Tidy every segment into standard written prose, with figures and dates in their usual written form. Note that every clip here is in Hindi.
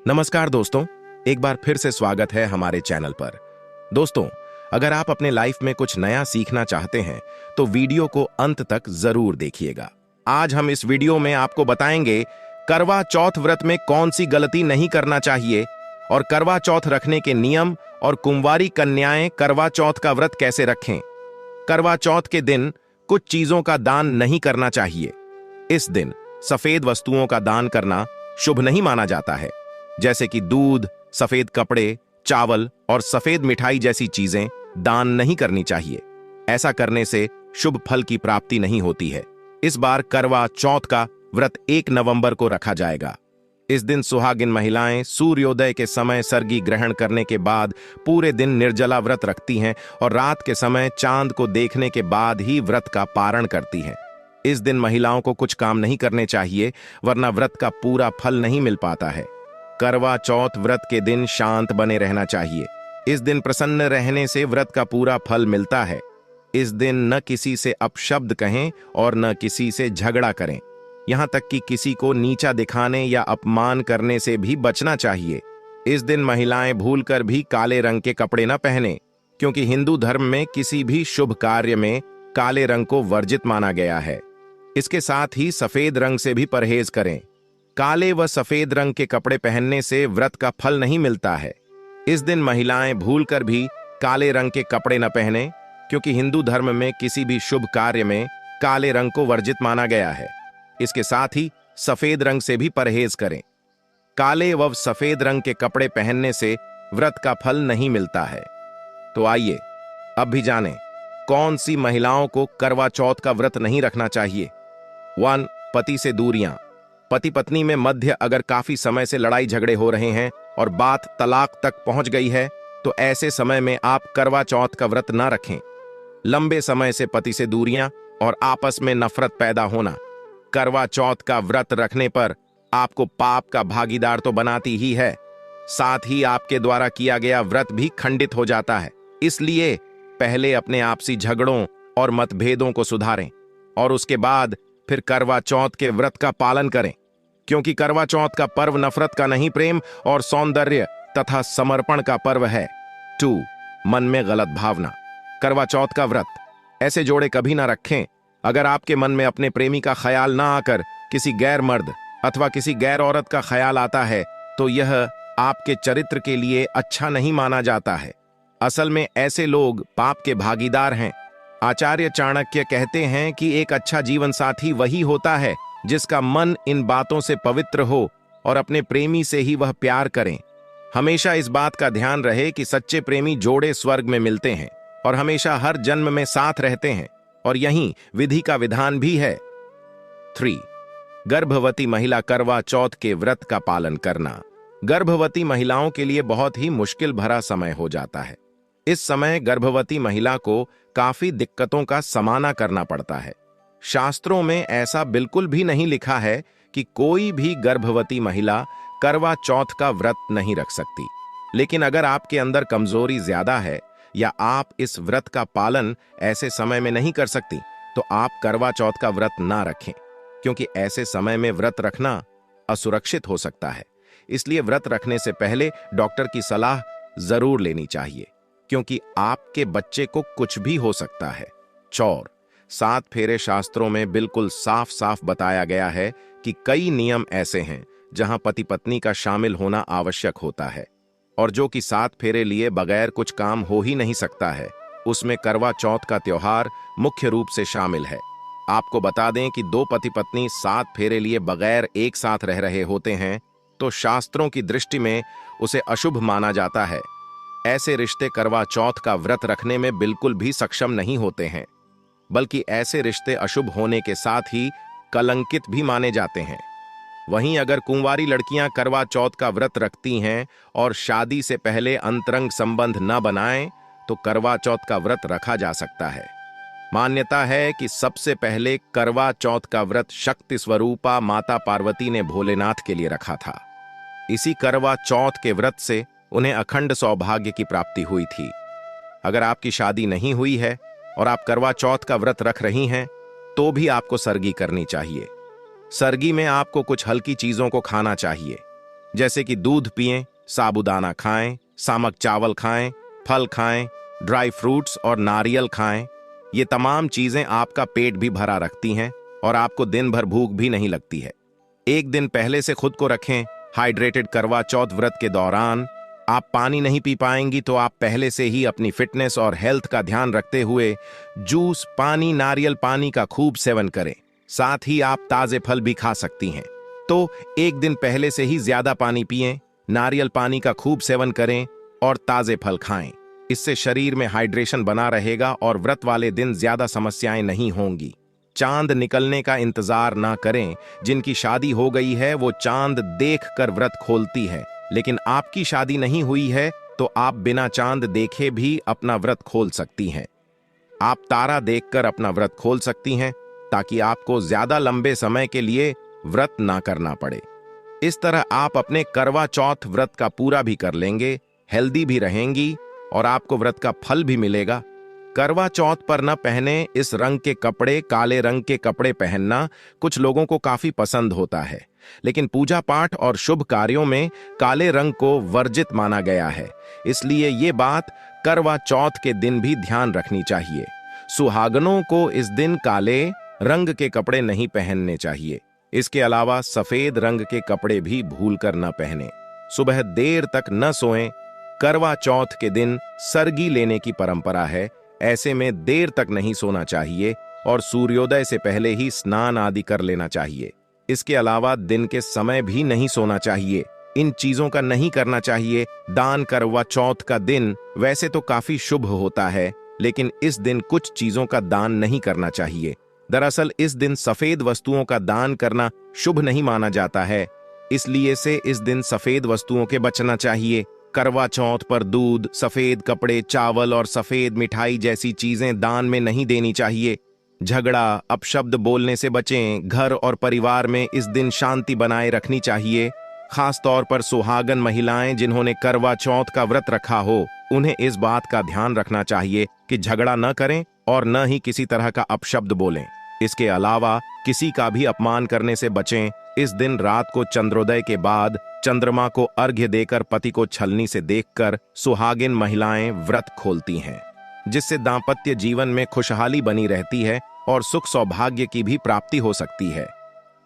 नमस्कार दोस्तों, एक बार फिर से स्वागत है हमारे चैनल पर। दोस्तों, अगर आप अपने लाइफ में कुछ नया सीखना चाहते हैं तो वीडियो को अंत तक जरूर देखिएगा। आज हम इस वीडियो में आपको बताएंगे करवा चौथ व्रत में कौन सी गलती नहीं करना चाहिए और करवा चौथ रखने के नियम और कुंवारी कन्याएं करवा चौथ का व्रत कैसे रखें। करवा चौथ के दिन कुछ चीजों का दान नहीं करना चाहिए। इस दिन सफेद वस्तुओं का दान करना शुभ नहीं माना जाता है, जैसे कि दूध, सफेद कपड़े, चावल और सफेद मिठाई जैसी चीजें दान नहीं करनी चाहिए। ऐसा करने से शुभ फल की प्राप्ति नहीं होती है। इस बार करवा चौथ का व्रत 1 नवंबर को रखा जाएगा। इस दिन सुहागिन महिलाएं सूर्योदय के समय सर्गी ग्रहण करने के बाद पूरे दिन निर्जला व्रत रखती हैं और रात के समय चांद को देखने के बाद ही व्रत का पारण करती हैं। इस दिन महिलाओं को कुछ काम नहीं करने चाहिए, वरना व्रत का पूरा फल नहीं मिल पाता है। करवा चौथ व्रत के दिन शांत बने रहना चाहिए। इस दिन प्रसन्न रहने से व्रत का पूरा फल मिलता है। इस दिन न किसी से अपशब्द कहें और न किसी से झगड़ा करें। यहां तक कि किसी को नीचा दिखाने या अपमान करने से भी बचना चाहिए। इस दिन महिलाएं भूलकर भी काले रंग के कपड़े न पहने, क्योंकि हिंदू धर्म में किसी भी शुभ कार्य में काले रंग को वर्जित माना गया है। इसके साथ ही सफेद रंग से भी परहेज करें। काले व सफेद रंग के कपड़े पहनने से व्रत का फल नहीं मिलता है। इस दिन महिलाएं भूलकर भी काले रंग के कपड़े न पहने, क्योंकि हिंदू धर्म में किसी भी शुभ कार्य में काले रंग को वर्जित माना गया है। इसके साथ ही सफेद रंग से भी परहेज करें। काले व सफेद रंग के कपड़े पहनने से व्रत का फल नहीं मिलता है। तो आइए अब भी जानें कौन सी महिलाओं को करवा चौथ का व्रत नहीं रखना चाहिए। 1. पति से दूरियां। पति पत्नी में मध्य अगर काफी समय से लड़ाई झगड़े हो रहे हैं और बात तलाक तक पहुंच गई है, तो ऐसे समय में आप करवा चौथ का व्रत ना रखें। लंबे समय से पति से दूरियां और आपस में नफरत पैदा होना करवा चौथ का व्रत रखने पर आपको पाप का भागीदार तो बनाती ही है, साथ ही आपके द्वारा किया गया व्रत भी खंडित हो जाता है। इसलिए पहले अपने आपसी झगड़ों और मतभेदों को सुधारें और उसके बाद फिर करवा चौथ के व्रत का पालन करें, क्योंकि करवा चौथ का पर्व नफरत का नहीं, प्रेम और सौंदर्य तथा समर्पण का पर्व है। 2. मन में गलत भावना। करवा चौथ का व्रत ऐसे जोड़े कभी ना रखें। अगर आपके मन में अपने प्रेमी का ख्याल ना आकर किसी गैर मर्द अथवा किसी गैर औरत का ख्याल आता है, तो यह आपके चरित्र के लिए अच्छा नहीं माना जाता है। असल में ऐसे लोग पाप के भागीदार हैं। आचार्य चाणक्य कहते हैं कि एक अच्छा जीवन साथी वही होता है जिसका मन इन बातों से पवित्र हो और अपने प्रेमी से ही वह प्यार करें। हमेशा इस बात का ध्यान रहे कि सच्चे प्रेमी जोड़े स्वर्ग में मिलते हैं और हमेशा हर जन्म में साथ रहते हैं, और यही विधि का विधान भी है। 3. गर्भवती महिला करवा चौथ के व्रत का पालन करना। गर्भवती महिलाओं के लिए बहुत ही मुश्किल भरा समय हो जाता है। इस समय गर्भवती महिला को काफी दिक्कतों का सामना करना पड़ता है। शास्त्रों में ऐसा बिल्कुल भी नहीं लिखा है कि कोई भी गर्भवती महिला करवा चौथ का व्रत नहीं रख सकती। लेकिन अगर आपके अंदर कमजोरी ज्यादा है या आप इस व्रत का पालन ऐसे समय में नहीं कर सकती, तो आप करवा चौथ का व्रत ना रखें, क्योंकि ऐसे समय में व्रत रखना असुरक्षित हो सकता है। इसलिए व्रत रखने से पहले डॉक्टर की सलाह जरूर लेनी चाहिए, क्योंकि आपके बच्चे को कुछ भी हो सकता है। 4. 7 फेरे शास्त्रों में बिल्कुल साफ साफ बताया गया है कि कई नियम ऐसे हैं जहां पति पत्नी का शामिल होना आवश्यक होता है, और जो कि 7 फेरे लिए बगैर कुछ काम हो ही नहीं सकता है। उसमें करवा चौथ का त्योहार मुख्य रूप से शामिल है। आपको बता दें कि 2 पति पत्नी 7 फेरे लिए बगैर एक साथ रह रहे होते हैं, तो शास्त्रों की दृष्टि में उसे अशुभ माना जाता है। ऐसे रिश्ते करवा चौथ का व्रत रखने में बिल्कुल भी सक्षम नहीं होते हैं, बल्कि ऐसे रिश्ते अशुभ होने के साथ ही कलंकित भी माने जाते हैं। वहीं अगर कुंवारी लड़कियां करवा चौथ का व्रत रखती हैं और शादी से पहले अंतरंग संबंध न बनाएं, तो करवा चौथ का व्रत रखा जा सकता है। मान्यता है कि सबसे पहले करवा चौथ का व्रत शक्ति स्वरूपा माता पार्वती ने भोलेनाथ के लिए रखा था। इसी करवा चौथ के व्रत से उन्हें अखंड सौभाग्य की प्राप्ति हुई थी। अगर आपकी शादी नहीं हुई है और आप करवा चौथ का व्रत रख रही हैं, तो भी आपको सरगी करनी चाहिए। सरगी में आपको कुछ हल्की चीजों को खाना चाहिए। जैसे कि दूध पिएं, साबूदाना खाएं, सामक चावल खाएं, फल खाएं, ड्राई फ्रूट्स और नारियल खाएं। ये तमाम चीजें आपका पेट भी भरा रखती हैं और आपको दिन भर भूख भी नहीं लगती है। एक दिन पहले से खुद को रखें हाइड्रेटेड। करवा चौथ व्रत के दौरान आप पानी नहीं पी पाएंगी तो आप पहले से ही अपनी फिटनेस और हेल्थ का ध्यान रखते हुए जूस, पानी, नारियल पानी का खूब सेवन करें। साथ ही आप ताजे फल भी खा सकती हैं। तो एक दिन पहले से ही ज्यादा पानी पिएं, नारियल पानी का खूब सेवन करें और ताजे फल खाएं। इससे शरीर में हाइड्रेशन बना रहेगा और व्रत वाले दिन ज्यादा समस्याएं नहीं होंगी। चांद निकलने का इंतजार ना करें। जिनकी शादी हो गई है वो चांद देख कर व्रत खोलती है, लेकिन आपकी शादी नहीं हुई है तो आप बिना चांद देखे भी अपना व्रत खोल सकती हैं। आप तारा देखकर अपना व्रत खोल सकती हैं ताकि आपको ज्यादा लंबे समय के लिए व्रत ना करना पड़े। इस तरह आप अपने करवा चौथ व्रत का पूरा भी कर लेंगे, हेल्दी भी रहेंगी और आपको व्रत का फल भी मिलेगा। करवा चौथ पर न पहने इस रंग के कपड़े, काले रंग के कपड़े पहनना कुछ लोगों को काफी पसंद होता है, लेकिन पूजा पाठ और शुभ कार्यों में काले रंग को वर्जित माना गया है। इसलिए ये बात करवा चौथ के दिन भी ध्यान रखनी चाहिए। सुहागनों को इस दिन काले रंग के कपड़े नहीं पहनने चाहिए। इसके अलावा सफेद रंग के कपड़े भी भूलकर न पहने। सुबह देर तक न सोएं। करवा चौथ के दिन सरगी लेने की परंपरा है। ऐसे में देर तक नहीं सोना चाहिए और सूर्योदय से पहले ही स्नान आदि कर लेना चाहिए। इसके अलावा दिन के समय भी नहीं सोना चाहिए। इन चीजों का नहीं करना चाहिए। दान करवा चौथ का दिन वैसे तो काफी शुभ होता है, लेकिन इस दिन कुछ चीजों का दान नहीं करना चाहिए। दरअसल इस दिन सफेद वस्तुओं का दान करना शुभ नहीं माना जाता है, इसलिए से इस दिन सफेद वस्तुओं के बचना चाहिए। करवा चौथ पर दूध, सफेद कपड़े, चावल और सफेद मिठाई जैसी चीजें दान में नहीं देनी चाहिए। झगड़ा, अपशब्द बोलने से बचें। घर और परिवार में इस दिन शांति बनाए रखनी चाहिए। खास तौर पर सुहागन महिलाएं जिन्होंने करवा चौथ का व्रत रखा हो, उन्हें इस बात का ध्यान रखना चाहिए कि झगड़ा न करें और न ही किसी तरह का अपशब्द बोलें। इसके अलावा किसी का भी अपमान करने से बचें। इस दिन रात को चंद्रोदय के बाद चंद्रमा को अर्घ्य देकर पति को छलनी से देखकर सुहागिन महिलाएं व्रत खोलती हैं, जिससे दांपत्य जीवन में खुशहाली बनी रहती है और सुख सौभाग्य की भी प्राप्ति हो सकती है।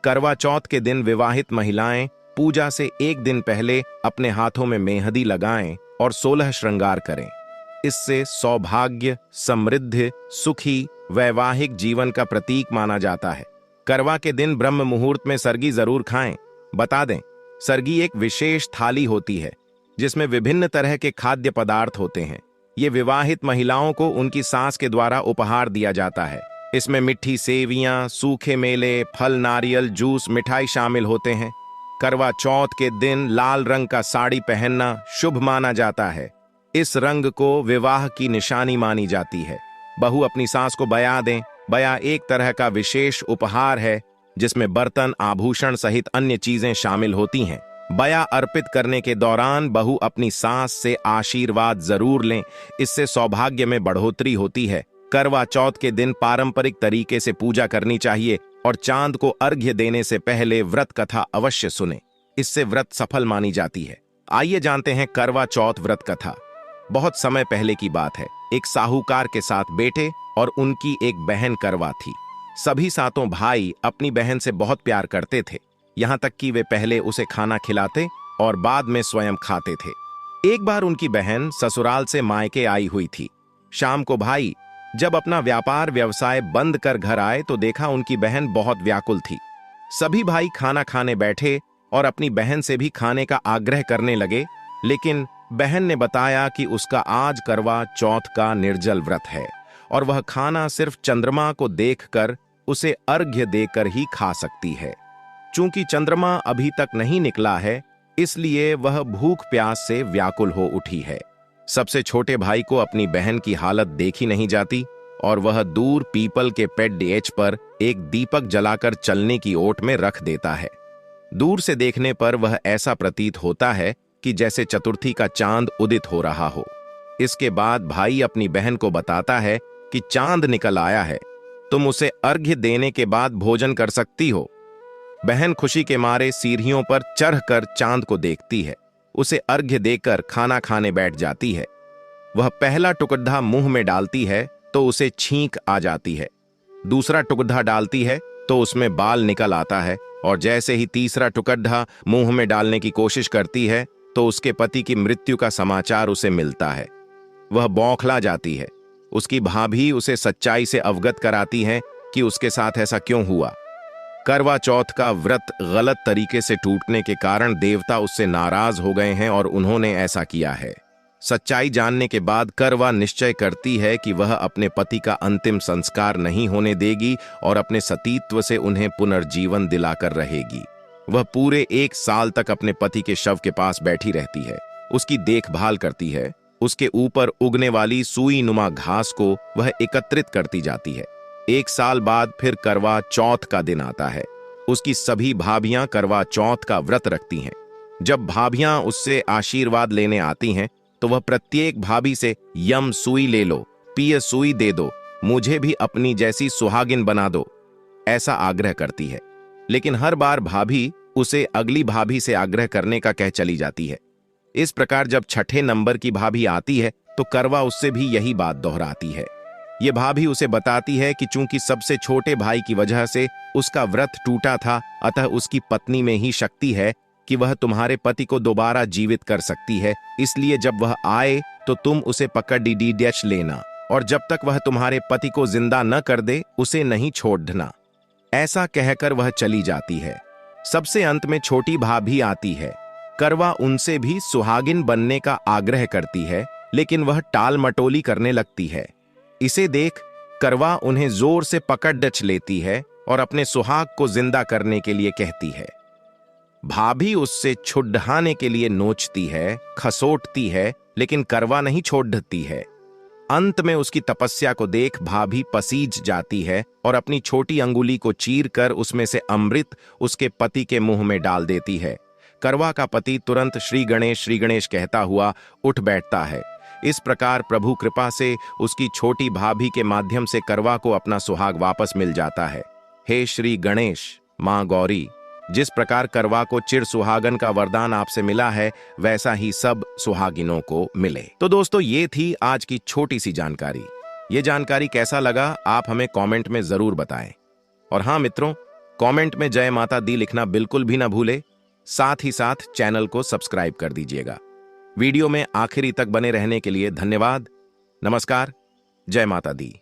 करवा चौथ के दिन विवाहित महिलाएं पूजा से एक दिन पहले अपने हाथों में मेहंदी लगाएं और 16 श्रृंगार करें। इससे सौभाग्य, समृद्धि, सुखी वैवाहिक जीवन का प्रतीक माना जाता है। करवा के दिन ब्रह्म मुहूर्त में सरगी जरूर खाएं। बता दें, सरगी एक विशेष थाली होती है जिसमें विभिन्न तरह के खाद्य पदार्थ होते हैं। ये विवाहित महिलाओं को उनकी सास के द्वारा उपहार दिया जाता है। इसमें मिट्टी सेवियां, सूखे मेले, फल, नारियल, जूस, मिठाई शामिल होते हैं। करवा चौथ के दिन लाल रंग का साड़ी पहनना शुभ माना जाता है। इस रंग को विवाह की निशानी मानी जाती है। बहू अपनी सास को बया दें। बया एक तरह का विशेष उपहार है जिसमें बर्तन, आभूषण सहित अन्य चीजें शामिल होती हैं। बया अर्पित करने के दौरान बहू अपनी सास से आशीर्वाद जरूर लें, इससे सौभाग्य में बढ़ोतरी होती है। करवा चौथ के दिन पारंपरिक तरीके से पूजा करनी चाहिए और चांद को अर्घ्य देने से पहले व्रत कथा अवश्य सुने, इससे व्रत सफल मानी जाती है। आइए जानते हैं करवा चौथ व्रत कथा। बहुत समय पहले की बात है। एक साहूकार के साथ बेटे और उनकी एक बहन करवा थी। सभी सातों भाई अपनी बहन से बहुत प्यार करते थे, यहाँ तक कि वे पहले उसे खाना खिलाते और बाद में स्वयं खाते थे। एक बार उनकी बहन ससुराल से मायके आई हुई थी। शाम को भाई जब अपना व्यापार व्यवसाय बंद कर घर आए तो देखा उनकी बहन बहुत व्याकुल थी। सभी भाई खाना खाने बैठे और अपनी बहन से भी खाने का आग्रह करने लगे, लेकिन बहन ने बताया कि उसका आज करवा चौथ का निर्जल व्रत है और वह खाना सिर्फ चंद्रमा को देखकर उसे अर्घ्य देकर ही खा सकती है। चूंकि चंद्रमा अभी तक नहीं निकला है, इसलिए वह भूख प्यास से व्याकुल हो उठी है। सबसे छोटे भाई को अपनी बहन की हालत देखी नहीं जाती और वह दूर पीपल के पेड़ पर एक दीपक जलाकर चलने की ओट में रख देता है। दूर से देखने पर वह ऐसा प्रतीत होता है कि जैसे चतुर्थी का चांद उदित हो रहा हो। इसके बाद भाई अपनी बहन को बताता है कि चांद निकल आया है, तुम उसे अर्घ्य देने के बाद भोजन कर सकती हो। बहन खुशी के मारे सीढ़ियों पर चढ़कर चांद को देखती है। उसे अर्घ्य देकर खाना खाने बैठ जाती है। वह पहला टुकड़ा मुंह में डालती है तो उसे छींक आ जाती है। दूसरा टुकड़ा डालती है तो उसमें बाल निकल आता है, और जैसे ही तीसरा टुकड़ा मुंह में डालने की कोशिश करती है तो उसके पति की मृत्यु का समाचार उसे मिलता है। वह बौखला जाती है। उसकी भाभी उसे सच्चाई से अवगत कराती है कि उसके साथ ऐसा क्यों हुआ। करवा चौथ का व्रत गलत तरीके से टूटने के कारण देवता उससे नाराज हो गए हैं और उन्होंने ऐसा किया है। सच्चाई जानने के बाद करवा निश्चय करती है कि वह अपने पति का अंतिम संस्कार नहीं होने देगी और अपने सतीत्व से उन्हें पुनर्जीवन दिलाकर रहेगी। वह पूरे 1 साल तक अपने पति के शव के पास बैठी रहती है, उसकी देखभाल करती है। उसके ऊपर उगने वाली सुई नुमा घास को वह एकत्रित करती जाती है। 1 साल बाद फिर करवा चौथ का दिन आता है। उसकी सभी भाभियां करवा चौथ का व्रत रखती हैं। जब भाभियां उससे आशीर्वाद लेने आती हैं तो वह प्रत्येक भाभी से यम सुई ले लो, पिय सुई दे दो, मुझे भी अपनी जैसी सुहागिन बना दो, ऐसा आग्रह करती है। लेकिन हर बार भाभी उसे अगली भाभी से आग्रह करने का कह चली जाती है। इस प्रकार जब छठे नंबर की भाभी आती है तो करवा उससे भी यही बात दोहराती है। ये भाभी उसे बताती है कि चूंकि सबसे छोटे भाई की वजह से उसका व्रत टूटा था, अतः उसकी पत्नी में ही शक्ति है कि वह तुम्हारे पति को दोबारा जीवित कर सकती है। इसलिए जब वह आए तो तुम उसे पकड़ डीडीएच लेना, और जब तक वह तुम्हारे पति को जिंदा न कर दे उसे नहीं छोड़ना। ऐसा कहकर वह चली जाती है। सबसे अंत में छोटी भाभी आती है। करवा उनसे भी सुहागिन बनने का आग्रह करती है, लेकिन वह टाल मटोली करने लगती है। इसे देख करवा उन्हें जोर से पकड़ डच लेती है और अपने सुहाग को जिंदा करने के लिए कहती है। भाभी उससे छुड़ाने के लिए नोचती है, खसोटती है, लेकिन करवा नहीं छोड़ती है। अंत में उसकी तपस्या को देख भाभी पसीज जाती है और अपनी छोटी अंगुली को चीरकर उसमें से अमृत उसके पति के मुंह में डाल देती है। करवा का पति तुरंत श्री गणेश कहता हुआ उठ बैठता है। इस प्रकार प्रभु कृपा से उसकी छोटी भाभी के माध्यम से करवा को अपना सुहाग वापस मिल जाता है। हे श्री गणेश, मां गौरी, जिस प्रकार करवा को चिर सुहागन का वरदान आपसे मिला है, वैसा ही सब सुहागिनों को मिले। तो दोस्तों, ये थी आज की छोटी सी जानकारी। ये जानकारी कैसा लगा आप हमें कमेंट में जरूर बताएं। और हाँ मित्रों, कमेंट में जय माता दी लिखना बिल्कुल भी ना भूले। साथ ही साथ चैनल को सब्सक्राइब कर दीजिएगा। वीडियो में आखिरी तक बने रहने के लिए धन्यवाद। नमस्कार। जय माता दी।